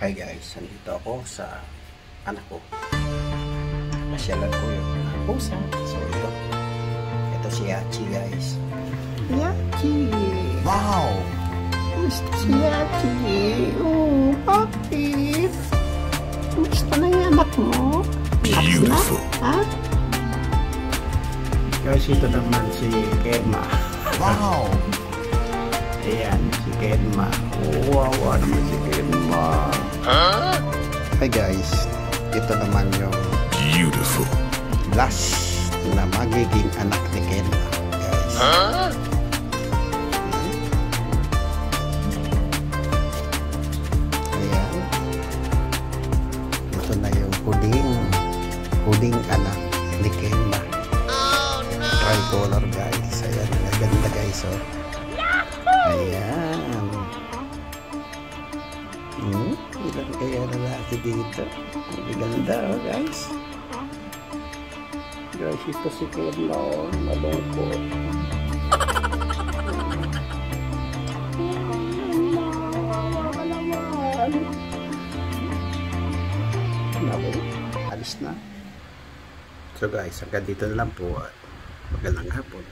Hi guys, nandito ako sa anak ko. Pasyalan ko yung pusa. So ito si Yachi guys. Yachi! Wow! Gusto si Yachi! Oh, papi! Gusto na yung anak mo? Beautiful! Ha? Guys, ito naman si Kedma. Wow! Ayan, si Kedma. Oh, wawa naman si Kedma. Huh? Hi guys, ito naman yung Beautiful. last na magiging anak ni Kedma guys. Huh? Ayan. Ito na yung huling anak ni Kedma. Oh no! Tricolor guys. Ayan, maganda guys oh. Ayan. Ilan kaya lalaki dito? Maganda oh guys. Guys, ito si Kedma oh. Malungkot. Alis na. So guys, hanggang dito na lang po at magandang hapon.